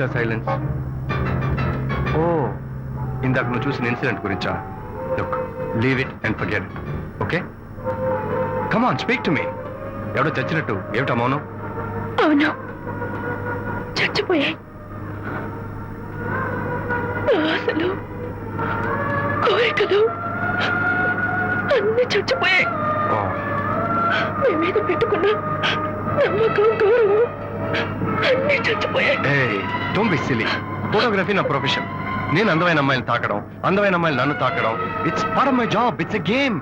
ఏమిటా సైలెన్స్? ఓ, ఇందాక నువ్వు చూసిన ఇన్సిడెంట్ గురించా? Look, leave it and forget it, okay? Come on, speak to me. ఎవడో చచ్చినట్టు ఏమిటా మౌనం? అవును, చచ్చిపోయాయి. ఆశలు, కోరికలు అన్ని చచ్చిపోయాయి. ఓ, మీ మీద పెట్టుకున్న నమ్మకం, గౌరవం అన్ని చచ్చిపోయాయి. Don't be silly. ఫోటోగ్రఫీ నా ప్రొఫెషన్. నేను అందమైన అమ్మాయిని తాకడం, అందమైన అమ్మాయిలు నన్ను తాకడం, it's part of my job. It's a game.